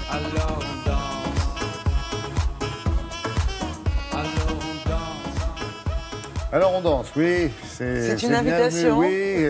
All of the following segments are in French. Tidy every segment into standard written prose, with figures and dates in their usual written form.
Alors on danse. Alors on danse. Alors on danse, oui. C'est une bienvenu, invitation. oui,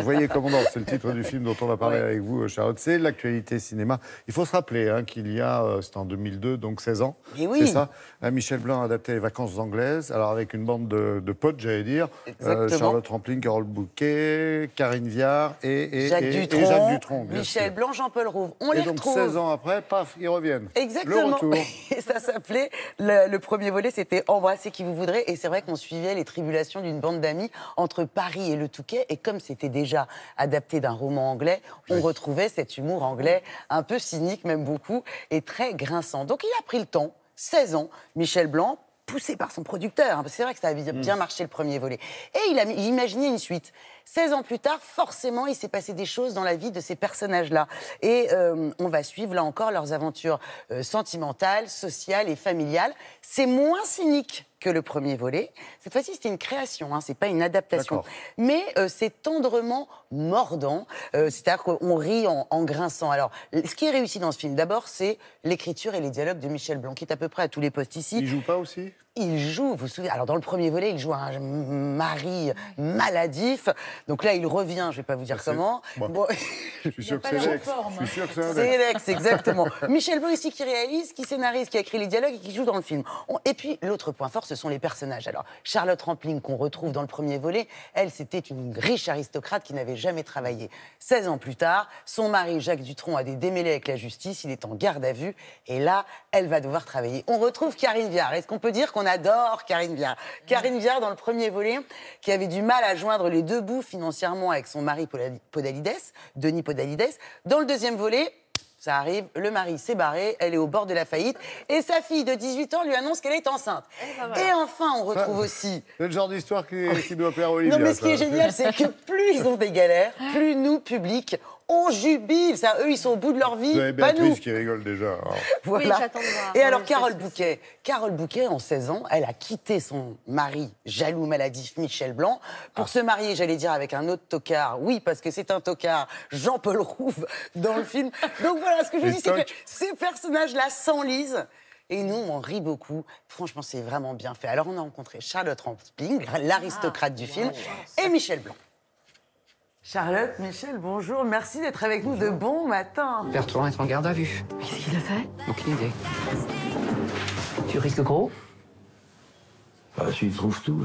voyez comment on danse. C'est le titre du film dont on va parler avec vous, Charlotte. C'est l'actualité cinéma. Il faut se rappeler qu'il y a, c'était en 2002, donc 16 ans. Et oui. C'est ça. Michel Blanc a adapté Les Vacances anglaises, alors avec une bande de potes, j'allais dire. Exactement. Charlotte Rampling, Carole Bouquet, Karine Viard et Jacques Dutronc. Bien Michel sûr. Blanc, Jean-Paul Rouve. On les Et donc retrouve. 16 ans après, paf, ils reviennent. Exactement. Le retour. Et ça s'appelait, le premier volet, c'était Embrassez qui vous voudrez. Et c'est vrai qu'on suivait les tribulations d'une bande d'amis entre Paris et le Touquet. Et comme c'était déjà adapté d'un roman anglais, on retrouvait cet humour anglais un peu cynique, même beaucoup, et très grinçant. Donc il a pris le temps, 16 ans, Michel Blanc, poussé par son producteur, parce que c'est vrai que ça avait bien marché le premier volet. Et il a imaginé une suite. 16 ans plus tard, forcément, il s'est passé des choses dans la vie de ces personnages-là. Et on va suivre, là encore, leurs aventures sentimentales, sociales et familiales. C'est moins cynique que le premier volet. Cette fois-ci, c'était une création, c'est pas une adaptation. D'accord. Mais c'est tendrement mordant, c'est-à-dire qu'on rit en grinçant. Alors, ce qui est réussi dans ce film, d'abord, c'est l'écriture et les dialogues de Michel Blanc, qui est à peu près à tous les postes ici. Il joue pas aussi? Il joue, vous vous souvenez, alors dans le premier volet, il joue un mari maladif. Donc là, il revient, je vais pas vous dire comment. Bon. Je suis sûr que c'est Lex. Je suis sûr que c'est un C'est Lex. Lex, exactement. Michel Blanc ici qui réalise, qui scénarise, qui a écrit les dialogues et qui joue dans le film. Et puis, l'autre point fort, ce sont les personnages. Alors, Charlotte Rampling, qu'on retrouve dans le premier volet, elle, c'était une riche aristocrate qui n'avait jamais travaillé. 16 ans plus tard, son mari, Jacques Dutronc, a des démêlés avec la justice, il est en garde à vue, et là, elle va devoir travailler. On retrouve Karine Viard. Est-ce qu'on peut dire qu'on adore Karine Viard? Karine Viard, dans le premier volet, qui avait du mal à joindre les deux bouts financièrement avec son mari Podalides, Denis Podalides. Dans le deuxième volet, ça arrive, le mari s'est barré, elle est au bord de la faillite, et sa fille de 18 ans lui annonce qu'elle est enceinte. Et enfin, on retrouve aussi... C'est le genre d'histoire qui doit plaire à Olivia. Non, mais ce qui est ça. génial, c'est que plus ils ont des galères, plus nous, public, on jubile. Ça, eux, ils sont au bout de leur vie, Vous avez pas nous. Béatrice qui rigole déjà. Alors. Voilà. Oui, j'attends de voir. Et alors, Oui, Carole Bouquet, en 16 ans, elle a quitté son mari jaloux, maladif, Michel Blanc, pour se marier, j'allais dire, avec un autre tocard. Oui, parce que c'est un tocard, Jean-Paul Rouve, dans le film. Donc voilà, ce que je vous Et dis, c'est que toc. ces personnages-là s'enlisent. Et nous, on rit beaucoup. Franchement, c'est vraiment bien fait. Alors, on a rencontré Charlotte Rampling, l'aristocrate du film, et Michel Blanc. Charlotte, Michel, bonjour. Merci d'être avec nous de bon matin. Bertrand est en garde à vue. Qu'est-ce qu'il a fait? Aucune idée. Tu risques gros? S'il trouve tout,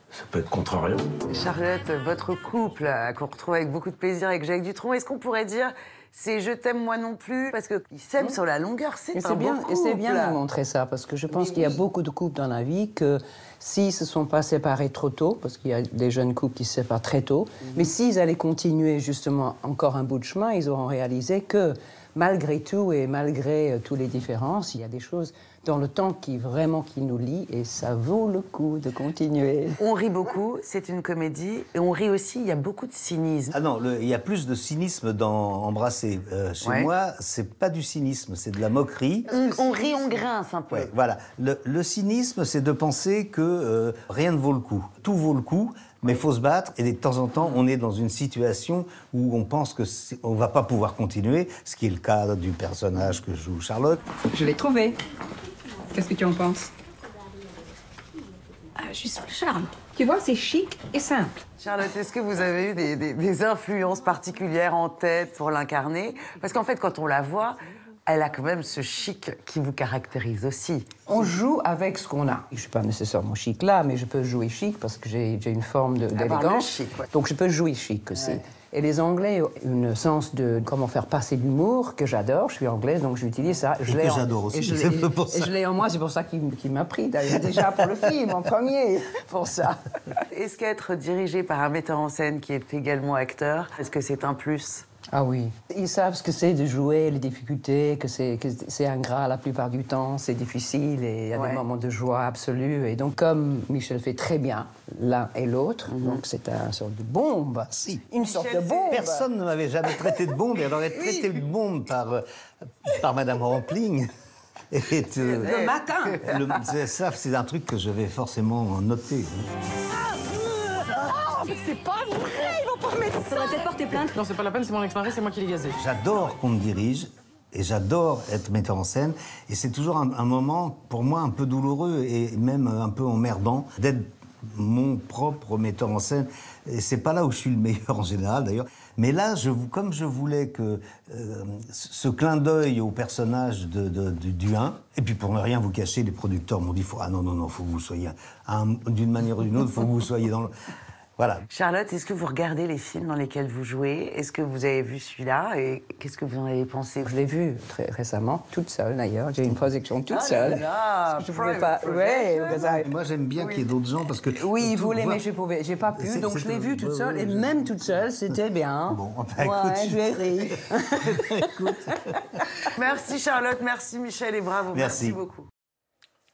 ça peut être contrariant. Charlotte, votre couple, qu'on retrouve avec beaucoup de plaisir avec Jacques Dutronc, est-ce qu'on pourrait dire c'est je t'aime moi non plus? Parce qu'ils s'aiment sur la longueur, c'est un beau couple. Et c'est bien de montrer ça, parce que je pense qu'il y a beaucoup de couples dans la vie que s'ils se sont pas séparés trop tôt, parce qu'il y a des jeunes couples qui se séparent très tôt, mais s'ils allaient continuer justement encore un bout de chemin, ils auront réalisé que malgré tout et malgré toutes les différences, il y a des choses dans le temps qui nous lient et ça vaut le coup de continuer. On rit beaucoup, c'est une comédie, et on rit aussi, il y a beaucoup de cynisme. Ah non, il y a plus de cynisme dans Embrasser. Chez moi, c'est pas du cynisme, c'est de la moquerie. On rit, on grince un peu. Ouais, voilà. Le cynisme, c'est de penser que rien ne vaut le coup. Tout vaut le coup, mais il faut se battre. Et de temps en temps, on est dans une situation où on pense qu'on ne va pas pouvoir continuer, ce qui est le cas du personnage que joue Charlotte. Je l'ai trouvé. Qu'est-ce que tu en penses? Je suis sous le charme. Tu vois, c'est chic et simple. Charlotte, est-ce que vous avez eu des influences particulières en tête pour l'incarner? Parce qu'en fait, quand on la voit, elle a quand même ce chic qui vous caractérise aussi. On joue avec ce qu'on a. Je ne suis pas nécessairement chic là, mais je peux jouer chic parce que j'ai une forme Avoir le d'élégance. chic, ouais. Donc je peux jouer chic aussi. Ouais. Et les Anglais ont un sens de comment faire passer l'humour que j'adore. Je suis anglaise, donc j'utilise ça. Et que j'adore aussi, c'est pour ça. Et je l'ai en moi, c'est pour ça qu'il m'a pris d'ailleurs, déjà pour le film, en premier, pour ça. Est-ce qu'être dirigé par un metteur en scène qui est également acteur, est-ce que c'est un plus? Ah oui. Ils savent ce que c'est de jouer, les difficultés, que c'est ingrat la plupart du temps, c'est difficile et il y a des moments de joie absolue. Et donc, comme Michel fait très bien l'un et l'autre, donc c'est une sorte de bombe. Si. Une sorte de bombe. Personne ne m'avait jamais traité de bombe, et alors être traité de bombe par Madame Rampling. Le matin. Ça, c'est un truc que je vais forcément noter. C'est pas vrai, ils vont pas remettre ça. Faudrait peut-être porter plainte. Non, c'est pas la peine, c'est mon ex-mari, c'est moi qui l'ai gazé. J'adore qu'on me dirige, Et j'adore être metteur en scène. Et c'est toujours un moment, pour moi, un peu douloureux et même un peu emmerdant d'être mon propre metteur en scène. Et c'est pas là où je suis le meilleur en général, d'ailleurs. Mais là, comme je voulais que ce clin d'œil au personnage du 1, et puis pour ne rien vous cacher, les producteurs m'ont dit ah non, faut que vous soyez, d'une manière ou d'une autre, faut que vous soyez dans le... Voilà. Charlotte, est-ce que vous regardez les films dans lesquels vous jouez? Est-ce que vous avez vu celui-là? Et qu'est-ce que vous en avez pensé? Je l'ai vu très récemment, toute seule d'ailleurs. J'ai une projection toute Ah seule. là là, Parce que je pouvais private pas. Ouais, projection. Et moi, j'aime bien qu'il y ait d'autres gens parce que... oui, il tout voulait, voit- mais j'ai pas pu, donc je l'ai vu toute seule. Et ouais, même toute seule, c'était bien. Bon, bah, ouais, écoute, j'ai ri. Merci Charlotte, merci Michel et bravo. Merci. beaucoup.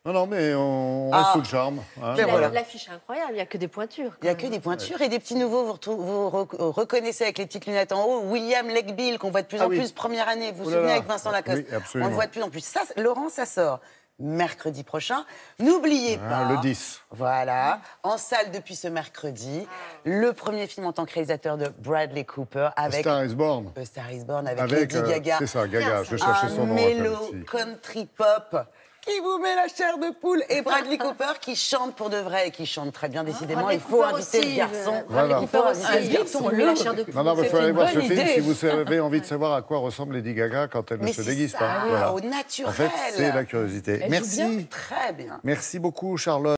Non, mais on reste sous le charme. Hein. Mais voilà. L'affiche est incroyable, il n'y a que des pointures. Il n'y a que des pointures et des petits nouveaux. Vous reconnaissez avec les petites lunettes en haut William Legbill, qu'on voit de plus en oui. plus première année. Vous vous Oh là souvenez là. avec Vincent Lacoste? Oui, absolument. On le voit de plus en plus. Ça, Laurent, ça sort mercredi prochain. N'oubliez pas. Le 10. Voilà. En salle depuis ce mercredi. Le premier film en tant que réalisateur de Bradley Cooper avec. Star is Born. A Star is Born avec Lady Gaga. C'est ça, Gaga. Je cherchais son nom. mélo aussi. country pop qui vous met la chair de poule. Et Bradley Cooper qui chante pour de vrai et qui chante très bien, décidément. Bradley il faut Cooper inviter aussi, le garçon. Voilà. Il faut inviter le garçon. la chair de poule. Non, mais il faut C'est aller une voir ce bonne film idée. si vous avez envie de savoir à quoi ressemble Lady Gaga quand elle ne Mais se c'est déguise ça, pas. Voilà. au naturel. En fait, c'est la curiosité. Elle joue bien, Merci. très bien. Merci beaucoup, Charlotte.